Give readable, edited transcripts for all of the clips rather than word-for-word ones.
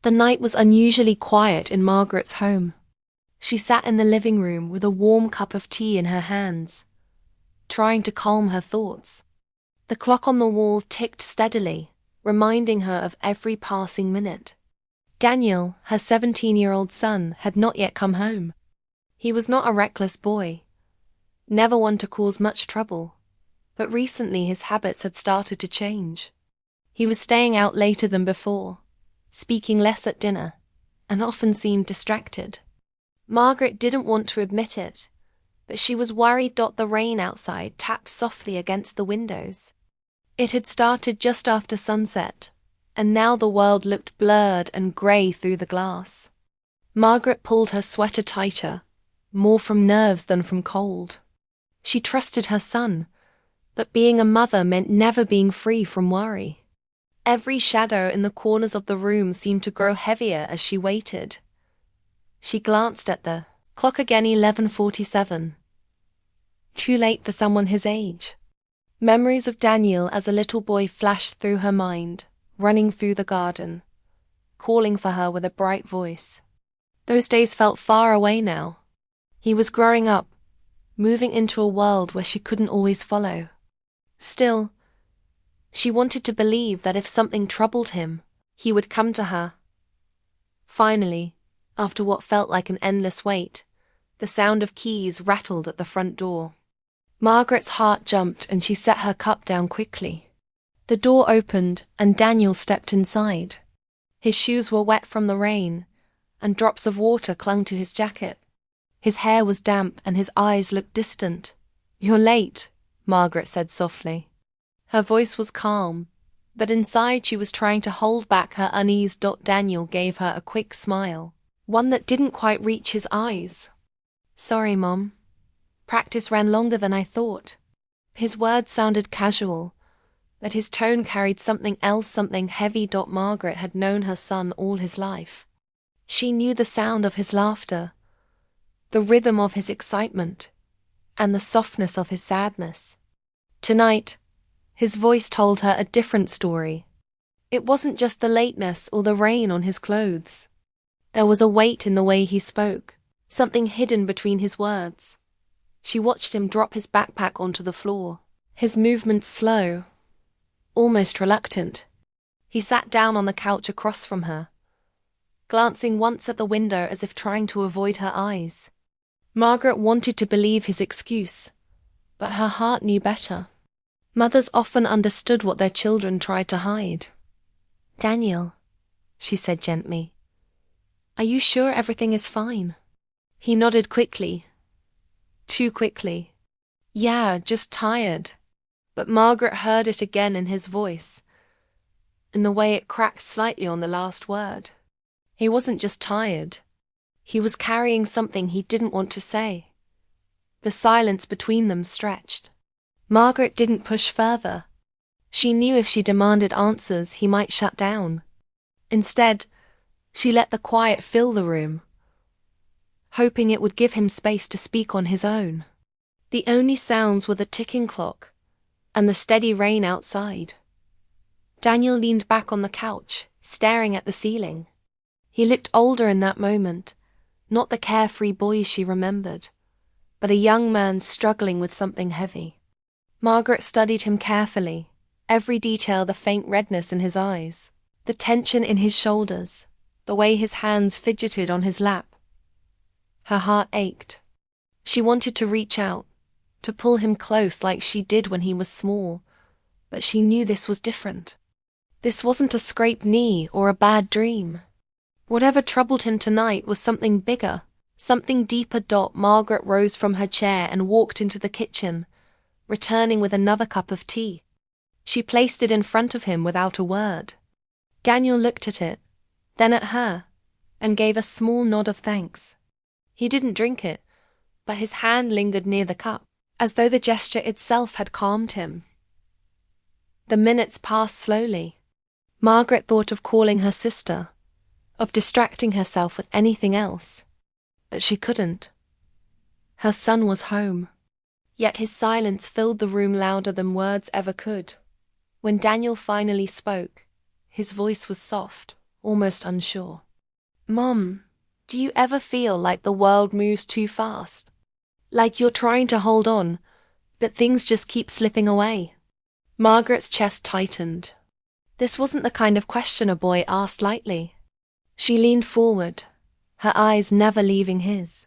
The night was unusually quiet in Margaret's home. She sat in the living room with a warm cup of tea in her hands, trying to calm her thoughts. The clock on the wall ticked steadily, reminding her of every passing minute. Daniel, her 17-year-old son, had not yet come home. He was not a reckless boy, never one to cause much trouble, but recently his habits had started to change. He was staying out later than before, speaking less at dinner, and often seemed distracted. Margaret didn't want to admit it, but she was worried. The rain outside tapped softly against the windows. It had started just after sunset, and now the world looked blurred and grey through the glass. Margaret pulled her sweater tighter, more from nerves than from cold. She trusted her son, but being a mother meant never being free from worry. Every shadow in the corners of the room seemed to grow heavier as she waited. She glanced at the clock again. 11:47. Too late for someone his age. Memories of Daniel as a little boy flashed through her mind, running through the garden, calling for her with a bright voice. Those days felt far away now. He was growing up, moving into a world where she couldn't always follow. Still, she wanted to believe that if something troubled him, he would come to her. Finally, after what felt like an endless wait, the sound of keys rattled at the front door. Margaret's heart jumped and she set her cup down quickly. The door opened and Daniel stepped inside. His shoes were wet from the rain, and drops of water clung to his jacket. His hair was damp and his eyes looked distant. "You're late," Margaret said softly. Her voice was calm, but inside she was trying to hold back her unease. Daniel gave her a quick smile, one that didn't quite reach his eyes. "Sorry, Mom. Practice ran longer than I thought." His words sounded casual, but his tone carried something else, something heavy. Margaret had known her son all his life. She knew the sound of his laughter, the rhythm of his excitement, and the softness of his sadness. Tonight, his voice told her a different story. It wasn't just the lateness or the rain on his clothes. There was a weight in the way he spoke, something hidden between his words. She watched him drop his backpack onto the floor, his movements slow, almost reluctant. He sat down on the couch across from her, glancing once at the window as if trying to avoid her eyes. Margaret wanted to believe his excuse, but her heart knew better. Mothers often understood what their children tried to hide. "Daniel," she said gently, "are you sure everything is fine?" He nodded quickly. Too quickly. "Yeah, just tired." But Margaret heard it again in his voice, in the way it cracked slightly on the last word. He wasn't just tired. He was carrying something he didn't want to say. The silence between them stretched. Margaret didn't push further. She knew if she demanded answers, he might shut down. Instead, she let the quiet fill the room, hoping it would give him space to speak on his own. The only sounds were the ticking clock and the steady rain outside. Daniel leaned back on the couch, staring at the ceiling. He looked older in that moment, not the carefree boy she remembered, but a young man struggling with something heavy. Margaret studied him carefully, every detail, the faint redness in his eyes, the tension in his shoulders, the way his hands fidgeted on his lap. Her heart ached. She wanted to reach out, to pull him close like she did when he was small, but she knew this was different. This wasn't a scraped knee or a bad dream. Whatever troubled him tonight was something bigger, something deeper. Margaret rose from her chair and walked into the kitchen, returning with another cup of tea. She placed it in front of him without a word. Daniel looked at it, then at her, and gave a small nod of thanks. He didn't drink it, but his hand lingered near the cup, as though the gesture itself had calmed him. The minutes passed slowly. Margaret thought of calling her sister, of distracting herself with anything else, but she couldn't. Her son was home. Yet his silence filled the room louder than words ever could. When Daniel finally spoke, his voice was soft, almost unsure. "Mom, do you ever feel like the world moves too fast? Like you're trying to hold on, but things just keep slipping away?" Margaret's chest tightened. This wasn't the kind of question a boy asked lightly. She leaned forward, her eyes never leaving his.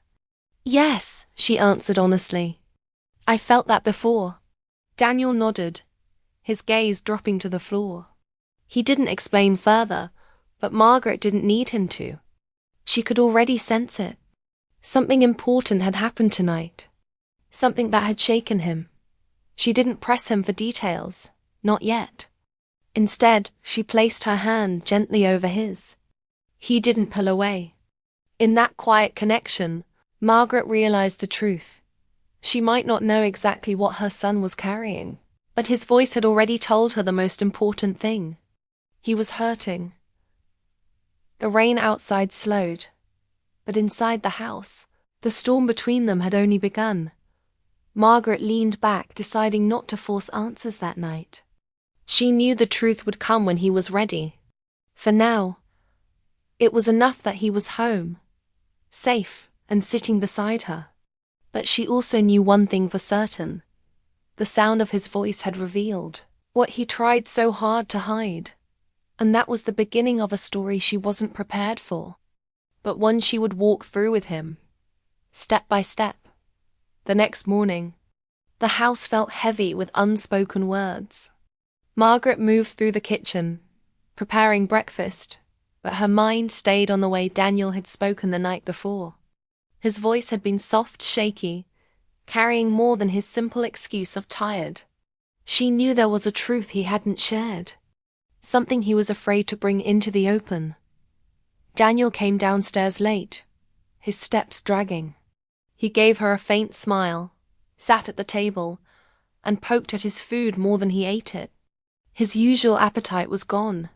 "Yes," she answered honestly. "I felt that before." Daniel nodded, his gaze dropping to the floor. He didn't explain further, but Margaret didn't need him to. She could already sense it. Something important had happened tonight. Something that had shaken him. She didn't press him for details, not yet. Instead, she placed her hand gently over his. He didn't pull away. In that quiet connection, Margaret realized the truth. She might not know exactly what her son was carrying, but his voice had already told her the most important thing. He was hurting. The rain outside slowed, but inside the house, the storm between them had only begun. Margaret leaned back, deciding not to force answers that night. She knew the truth would come when he was ready. For now, it was enough that he was home, safe, and sitting beside her. But she also knew one thing for certain. The sound of his voice had revealed what he tried so hard to hide. And that was the beginning of a story she wasn't prepared for, but one she would walk through with him, step by step. The next morning, the house felt heavy with unspoken words. Margaret moved through the kitchen, preparing breakfast, but her mind stayed on the way Daniel had spoken the night before. His voice had been soft, shaky, carrying more than his simple excuse of tired. She knew there was a truth he hadn't shared, something he was afraid to bring into the open. Daniel came downstairs late, his steps dragging. He gave her a faint smile, sat at the table, and poked at his food more than he ate it. His usual appetite was gone.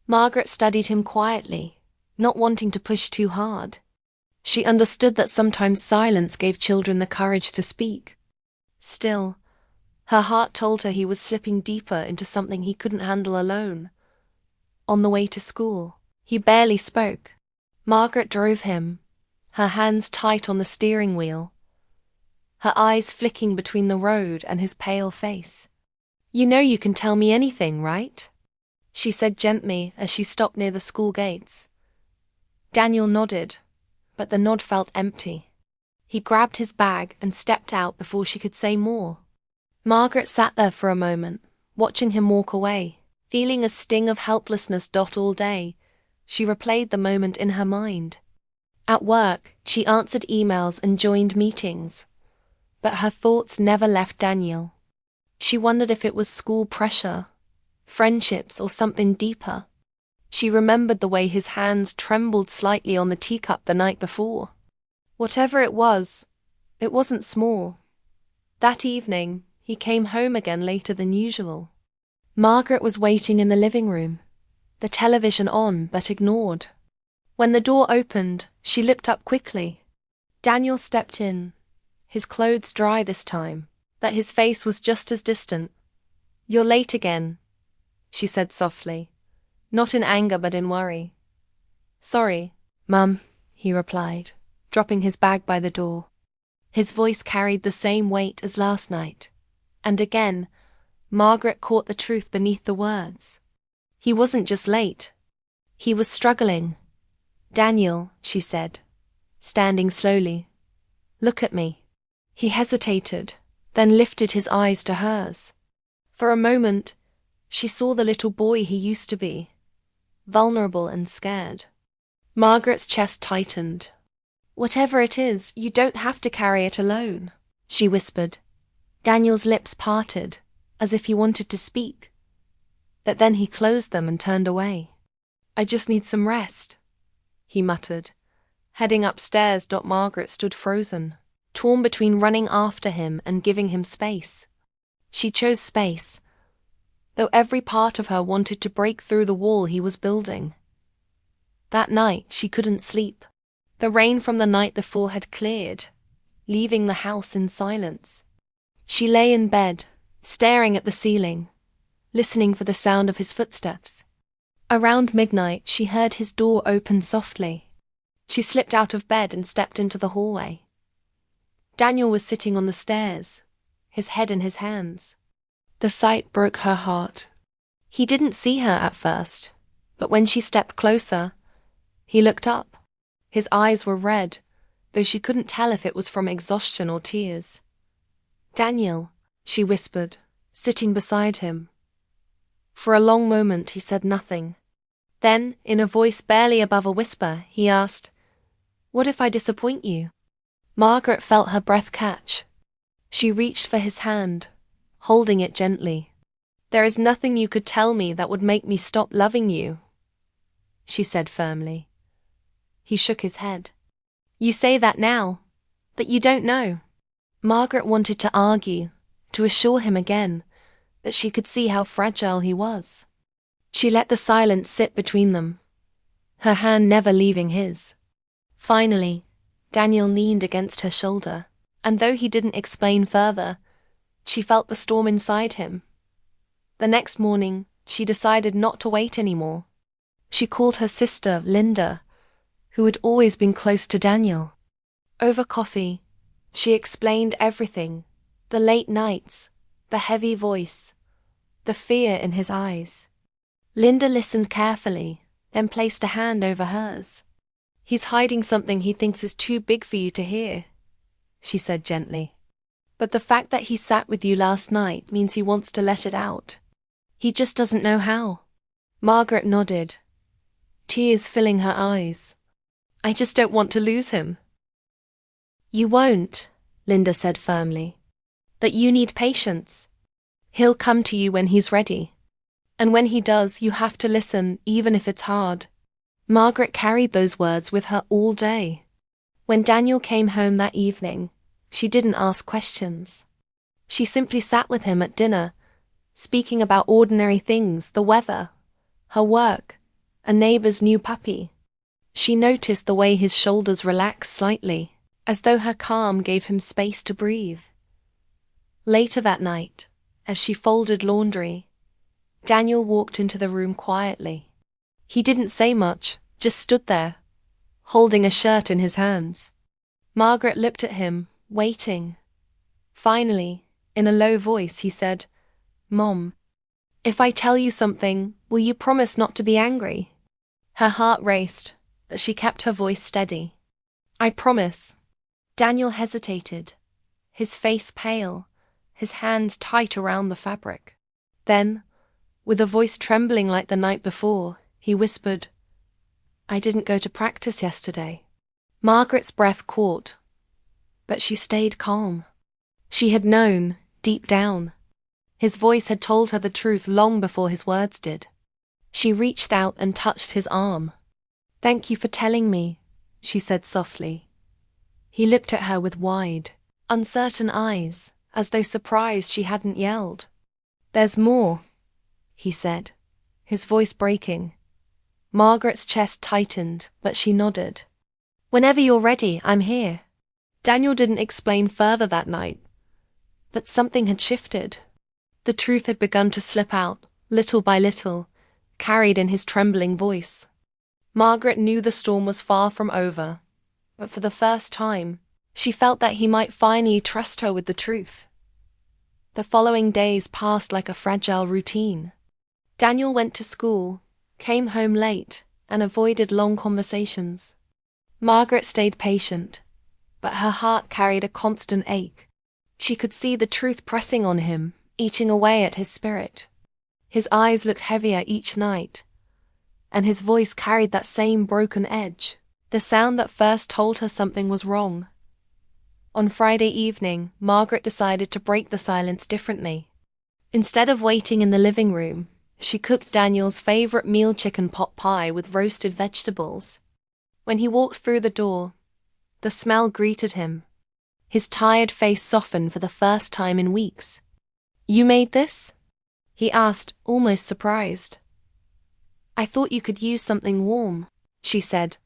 Margaret studied him quietly, not wanting to push too hard. She understood that sometimes silence gave children the courage to speak. Still, her heart told her he was slipping deeper into something he couldn't handle alone. On the way to school, he barely spoke. Margaret drove him, her hands tight on the steering wheel, her eyes flicking between the road and his pale face. "You know you can tell me anything, right?" she said gently as she stopped near the school gates. Daniel nodded, but the nod felt empty. He grabbed his bag and stepped out before she could say more. Margaret sat there for a moment, watching him walk away, feeling a sting of helplessness dot all day. She replayed the moment in her mind. At work, she answered emails and joined meetings, but her thoughts never left Daniel. She wondered if it was school pressure, friendships, or something deeper. She remembered the way his hands trembled slightly on the teacup the night before. Whatever it wasn't small. That evening, he came home again later than usual. Margaret was waiting in the living room, the television on but ignored. When the door opened, she looked up quickly. Daniel stepped in, his clothes dry this time, but his face was just as distant. "You're late again," she said softly, not in anger but in worry. "Sorry, Mum," he replied, dropping his bag by the door. His voice carried the same weight as last night, and again, Margaret caught the truth beneath the words. He wasn't just late. He was struggling. "Daniel," she said, standing slowly. "Look at me." He hesitated, then lifted his eyes to hers. For a moment, she saw the little boy he used to be, vulnerable and scared. Margaret's chest tightened. "Whatever it is, you don't have to carry it alone," she whispered. Daniel's lips parted, as if he wanted to speak, but then he closed them and turned away. "I just need some rest," he muttered. Heading upstairs, Margaret stood frozen, torn between running after him and giving him space. She chose space, though every part of her wanted to break through the wall he was building. That night, she couldn't sleep. The rain from the night before had cleared, leaving the house in silence. She lay in bed, staring at the ceiling, listening for the sound of his footsteps. Around midnight, she heard his door open softly. She slipped out of bed and stepped into the hallway. Daniel was sitting on the stairs, his head in his hands. The sight broke her heart. He didn't see her at first, but when she stepped closer, he looked up. His eyes were red, though she couldn't tell if it was from exhaustion or tears. "Daniel," she whispered, sitting beside him. For a long moment he said nothing. Then, in a voice barely above a whisper, he asked, "What if I disappoint you?" Margaret felt her breath catch. She reached for his hand, holding it gently. "There is nothing you could tell me that would make me stop loving you," she said firmly. He shook his head. "You say that now, but you don't know." Margaret wanted to argue, to assure him again, that she could see how fragile he was. She let the silence sit between them, her hand never leaving his. Finally, Daniel leaned against her shoulder, and though he didn't explain further, she felt the storm inside him. The next morning, she decided not to wait anymore. She called her sister, Linda, who had always been close to Daniel. Over coffee, she explained everything, the late nights, the heavy voice, the fear in his eyes. Linda listened carefully, then placed a hand over hers. "He's hiding something he thinks is too big for you to hear," she said gently. "But the fact that he sat with you last night means he wants to let it out. He just doesn't know how." Margaret nodded, tears filling her eyes. "I just don't want to lose him." "You won't," Linda said firmly. "But you need patience. He'll come to you when he's ready. And when he does, you have to listen, even if it's hard." Margaret carried those words with her all day. When Daniel came home that evening, she didn't ask questions. She simply sat with him at dinner, speaking about ordinary things, the weather, her work, a neighbor's new puppy. She noticed the way his shoulders relaxed slightly, as though her calm gave him space to breathe. Later that night, as she folded laundry, Daniel walked into the room quietly. He didn't say much, just stood there, holding a shirt in his hands. Margaret looked at him, waiting. Finally, in a low voice, he said, "Mom, if I tell you something, will you promise not to be angry?" Her heart raced, but she kept her voice steady. "I promise." Daniel hesitated, his face pale, his hands tight around the fabric. Then, with a voice trembling like the night before, he whispered, "I didn't go to practice yesterday." Margaret's breath caught, but she stayed calm. She had known, deep down. His voice had told her the truth long before his words did. She reached out and touched his arm. "Thank you for telling me," she said softly. He looked at her with wide, uncertain eyes, as though surprised she hadn't yelled. "There's more," he said, his voice breaking. Margaret's chest tightened, but she nodded. "Whenever you're ready, I'm here." Daniel didn't explain further that night, but something had shifted. The truth had begun to slip out, little by little, carried in his trembling voice. Margaret knew the storm was far from over, but for the first time, she felt that he might finally trust her with the truth. The following days passed like a fragile routine. Daniel went to school, came home late, and avoided long conversations. Margaret stayed patient, but her heart carried a constant ache. She could see the truth pressing on him, eating away at his spirit. His eyes looked heavier each night, and his voice carried that same broken edge, the sound that first told her something was wrong. On Friday evening, Margaret decided to break the silence differently. Instead of waiting in the living room, she cooked Daniel's favorite meal, chicken pot pie with roasted vegetables. When he walked through the door, the smell greeted him. His tired face softened for the first time in weeks. "You made this?" he asked, almost surprised. "I thought you could use something warm," she said.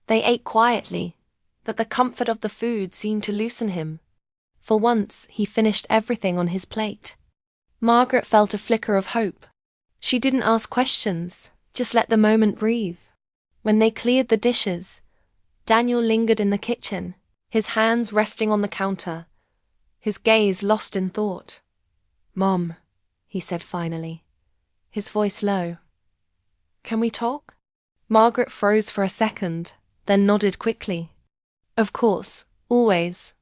They ate quietly, but the comfort of the food seemed to loosen him. For once, he finished everything on his plate. Margaret felt a flicker of hope. She didn't ask questions, Just let the moment breathe. When they cleared the dishes, Daniel lingered in the kitchen, his hands resting on the counter, his gaze lost in thought. "Mom," he said finally, his voice low. "Can we talk?" Margaret froze for a second, then nodded quickly. Of course, always.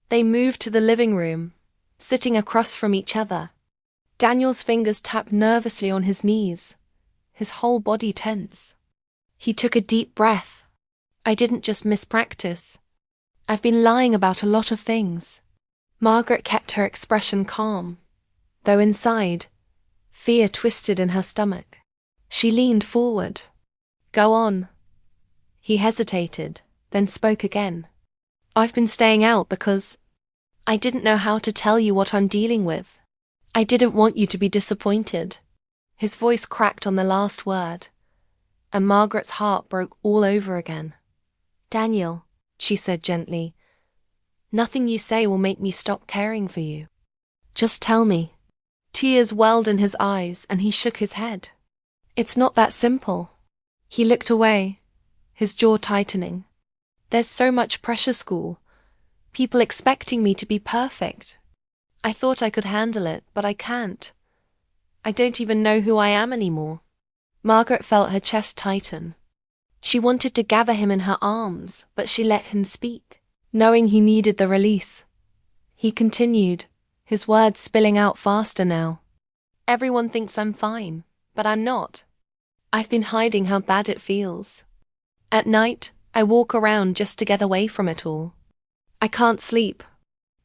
They moved to the living room, sitting across from each other. Daniel's fingers tapped nervously on his knees, his whole body tense. He took a deep breath. "I didn't just miss practice. I've been lying about a lot of things." Margaret kept her expression calm, though inside, fear twisted in her stomach. She leaned forward. "Go on." He hesitated, then spoke again. "I've been staying out because I didn't know how to tell you what I'm dealing with. I didn't want you to be disappointed." His voice cracked on the last word, and Margaret's heart broke all over again. "Daniel," she said gently, "nothing you say will make me stop caring for you. Just tell me." Tears welled in his eyes and he shook his head. "It's not that simple." He looked away, his jaw tightening. "There's so much pressure, school. People expecting me to be perfect. I thought I could handle it, but I can't. I don't even know who I am anymore." Margaret felt her chest tighten. She wanted to gather him in her arms, but she let him speak, knowing he needed the release. He continued, his words spilling out faster now. "Everyone thinks I'm fine, but I'm not. I've been hiding how bad it feels. At night, I walk around just to get away from it all. I can't sleep.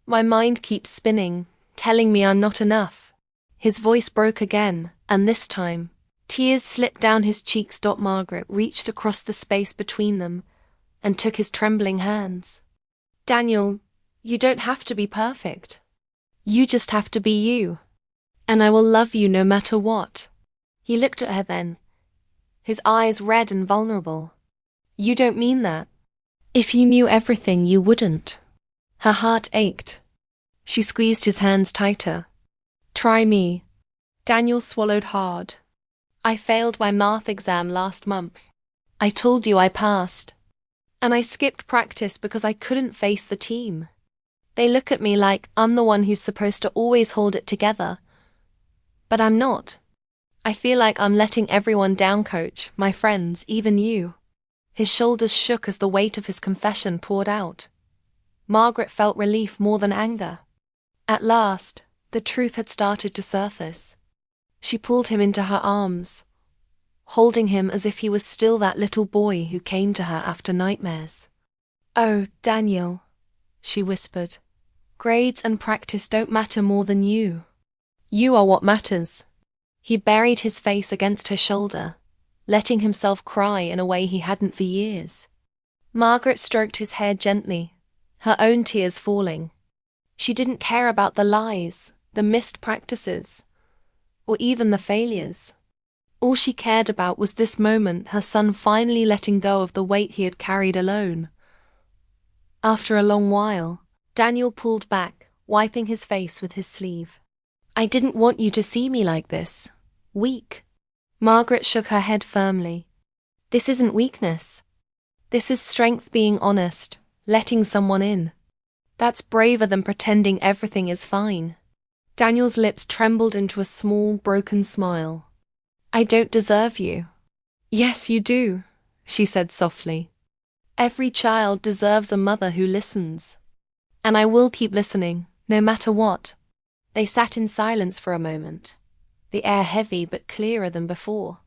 My mind keeps spinning, telling me I'm not enough." His voice broke again, and this time, tears slipped down his cheeks. Margaret reached across the space between them and took his trembling hands. "Daniel, you don't have to be perfect. You just have to be you. And I will love you no matter what." He looked at her then, his eyes red and vulnerable. "You don't mean that. If you knew everything, you wouldn't." Her heart ached. She squeezed his hands tighter. "Try me." Daniel swallowed hard. "I failed my math exam last month. I told you I passed. And I skipped practice because I couldn't face the team. They look at me like I'm the one who's supposed to always hold it together. But I'm not. I feel like I'm letting everyone down, coach, my friends, even you." His shoulders shook as the weight of his confession poured out. Margaret felt relief more than anger. At last, the truth had started to surface. She pulled him into her arms, holding him as if he was still that little boy who came to her after nightmares. "Oh, Daniel," she whispered, "grades and practice don't matter more than you. You are what matters." He buried his face against her shoulder, letting himself cry in a way he hadn't for years. Margaret stroked his hair gently, her own tears falling. She didn't care about the lies, the missed practices, or even the failures. All she cared about was this moment, her son finally letting go of the weight he had carried alone. After a long while, Daniel pulled back, wiping his face with his sleeve. "I didn't want you to see me like this. Weak." Margaret shook her head firmly. "This isn't weakness. This is strength, being honest, letting someone in. That's braver than pretending everything is fine." Daniel's lips trembled into a small, broken smile. "I don't deserve you." "Yes, you do," she said softly. "Every child deserves a mother who listens. And I will keep listening, no matter what." They sat in silence for a moment, the air heavy but clearer than before.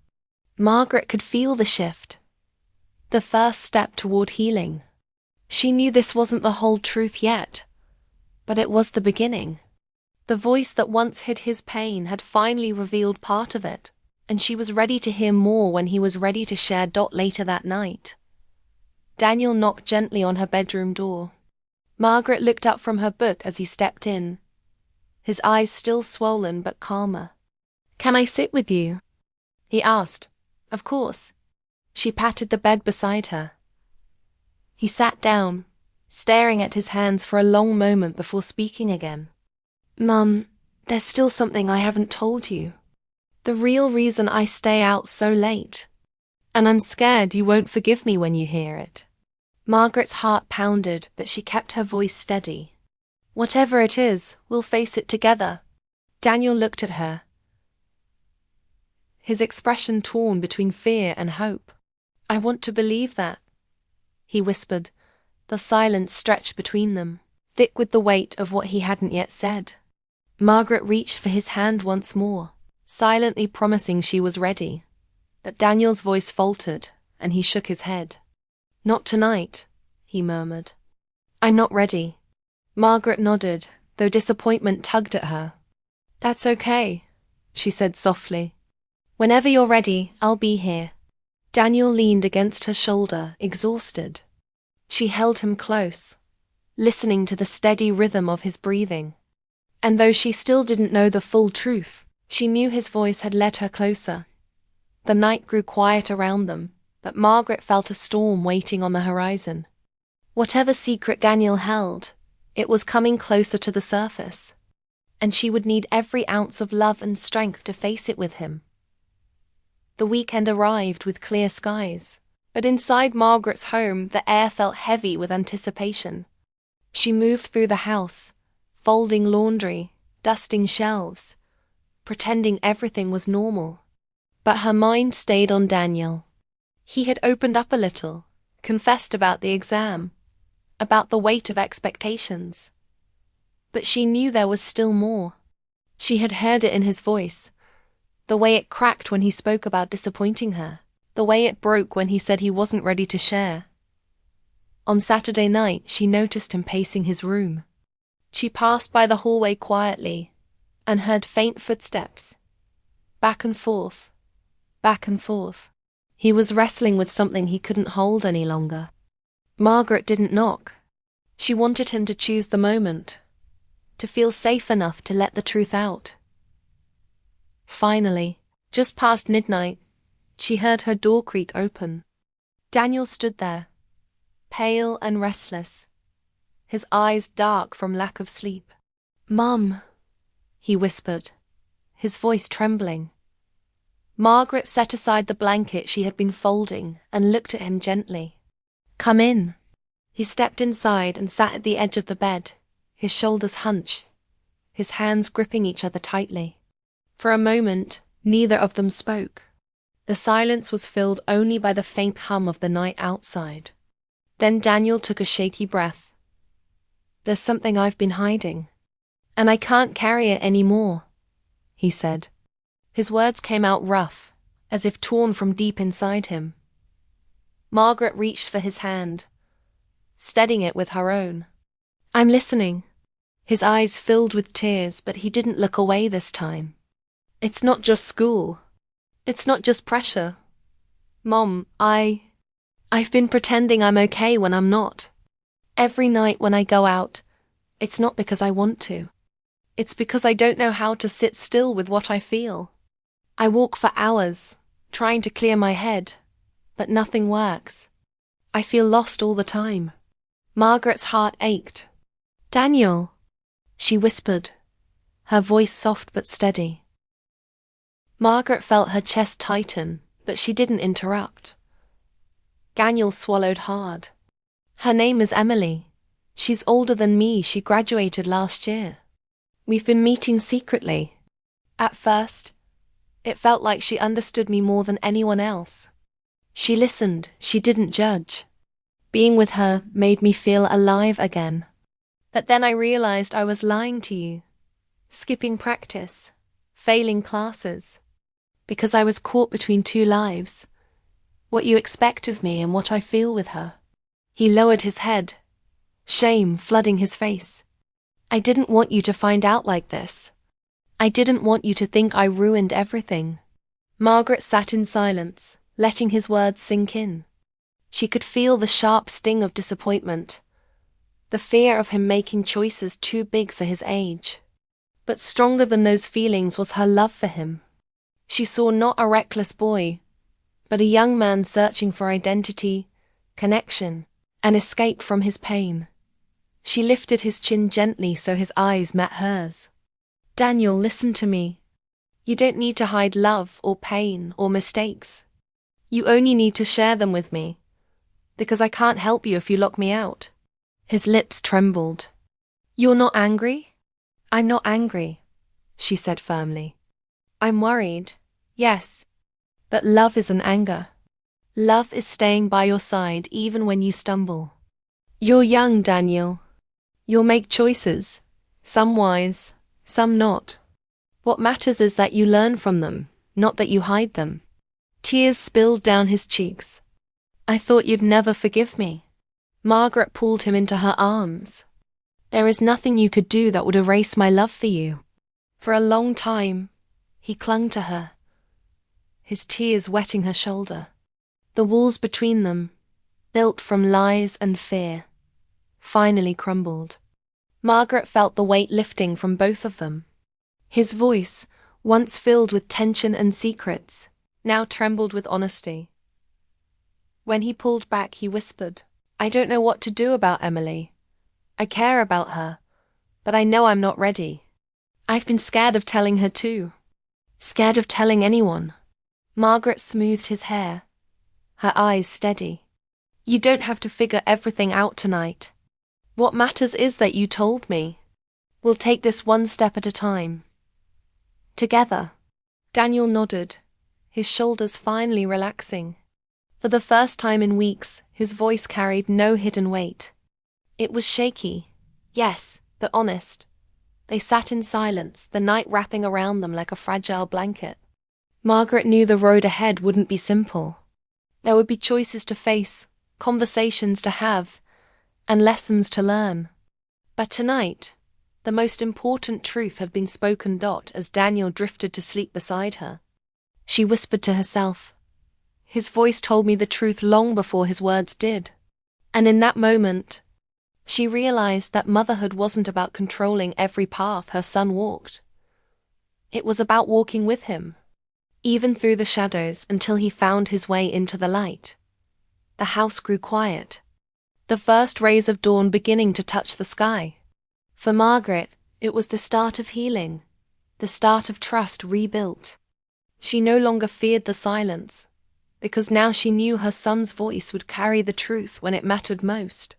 Margaret could feel the shift, the first step toward healing. She knew this wasn't the whole truth yet, but it was the beginning. The voice that once hid his pain had finally revealed part of it, and she was ready to hear more when he was ready to share. Later that night, Daniel knocked gently on her bedroom door. Margaret looked up from her book as he stepped in, his eyes still swollen but calmer. "Can I sit with you?" he asked. "Of course." She patted the bed beside her. He sat down, staring at his hands for a long moment before speaking again. "Mum, there's still something I haven't told you. The real reason I stay out so late. And I'm scared you won't forgive me when you hear it. Margaret's heart pounded, but she kept her voice steady. Whatever it is, we'll face it together. Daniel looked at her, his expression torn between fear and hope. I want to believe that, he whispered, the silence stretched between them, thick with the weight of what he hadn't yet said. Margaret reached for his hand once more, silently promising she was ready. But Daniel's voice faltered, and he shook his head. Not tonight, he murmured. I'm not ready. Margaret nodded, though disappointment tugged at her. That's okay, she said softly. Whenever you're ready, I'll be here. Daniel leaned against her shoulder, exhausted. She held him close, listening to the steady rhythm of his breathing. And though she still didn't know the full truth, she knew his voice had led her closer. The night grew quiet around them, but Margaret felt a storm waiting on the horizon. Whatever secret Daniel held, it was coming closer to the surface, and she would need every ounce of love and strength to face it with him. The weekend arrived with clear skies, but inside Margaret's home the air felt heavy with anticipation. She moved through the house, folding laundry, dusting shelves, pretending everything was normal. But her mind stayed on Daniel. He had opened up a little, confessed about the exam, about the weight of expectations. But she knew there was still more. She had heard it in his voice, the way it cracked when he spoke about disappointing her, the way it broke when he said he wasn't ready to share. On Saturday night, she noticed him pacing his room. She passed by the hallway quietly and heard faint footsteps, back and forth, back and forth. He was wrestling with something he couldn't hold any longer. Margaret didn't knock. She wanted him to choose the moment, to feel safe enough to let the truth out. Finally, just past midnight, she heard her door creak open. Daniel stood there, pale and restless, his eyes dark from lack of sleep. "Mum," he whispered, his voice trembling. Margaret set aside the blanket she had been folding and looked at him gently. "Come in." He stepped inside and sat at the edge of the bed, his shoulders hunched, his hands gripping each other tightly. For a moment, neither of them spoke. The silence was filled only by the faint hum of the night outside. Then Daniel took a shaky breath. "There's something I've been hiding, and I can't carry it anymore," he said. His words came out rough, as if torn from deep inside him. Margaret reached for his hand, steadying it with her own. "I'm listening." His eyes filled with tears, but he didn't look away this time. "It's not just school. It's not just pressure. Mom, I've been pretending I'm okay when I'm not. Every night when I go out, it's not because I want to. It's because I don't know how to sit still with what I feel. I walk for hours, trying to clear my head, but nothing works. I feel lost all the time." Margaret's heart ached. "Daniel," she whispered, her voice soft but steady. Margaret felt her chest tighten, but she didn't interrupt. Daniel swallowed hard. "Her name is Emily. She's older than me. She graduated last year. We've been meeting secretly. At first, it felt like she understood me more than anyone else. She listened, she didn't judge. Being with her made me feel alive again. But then I realized I was lying to you, skipping practice, failing classes, because I was caught between two lives, what you expect of me and what I feel with her." He lowered his head, shame flooding his face. "I didn't want you to find out like this. I didn't want you to think I ruined everything." Margaret sat in silence, letting his words sink in. She could feel the sharp sting of disappointment, the fear of him making choices too big for his age. But stronger than those feelings was her love for him. She saw not a reckless boy, but a young man searching for identity, connection, and escape from his pain. She lifted his chin gently so his eyes met hers. "Daniel, listen to me. You don't need to hide love or pain or mistakes. You only need to share them with me, because I can't help you if you lock me out. His lips trembled. You're not angry? I'm not angry, she said firmly. I'm worried, yes, but love isn't anger. Love is staying by your side even when you stumble. You're young, Daniel. You'll make choices, some wise, some not. What matters is that you learn from them, not that you hide them. Tears spilled down his cheeks. I thought you'd never forgive me. Margaret pulled him into her arms. There is nothing you could do that would erase my love for you. For a long time, he clung to her, his tears wetting her shoulder. The walls between them, built from lies and fear, finally crumbled. Margaret felt the weight lifting from both of them. His voice, once filled with tension and secrets, now trembled with honesty. When he pulled back, he whispered, I don't know what to do about Emily. I care about her, but I know I'm not ready. I've been scared of telling her too. Scared of telling anyone. Margaret smoothed his hair, her eyes steady. You don't have to figure everything out tonight. What matters is that you told me. We'll take this one step at a time. Together. Daniel nodded, his shoulders finally relaxing. For the first time in weeks, his voice carried no hidden weight. It was shaky, yes, but honest. They sat in silence, the night wrapping around them like a fragile blanket. Margaret knew the road ahead wouldn't be simple. There would be choices to face, conversations to have, and lessons to learn. But tonight, the most important truth had been spoken. As Daniel drifted to sleep beside her, she whispered to herself, his voice told me the truth long before his words did. And in that moment, she realized that motherhood wasn't about controlling every path her son walked. It was about walking with him, even through the shadows until he found his way into the light. The house grew quiet, the first rays of dawn beginning to touch the sky. For Margaret, it was the start of healing, the start of trust rebuilt. She no longer feared the silence, because now she knew her son's voice would carry the truth when it mattered most.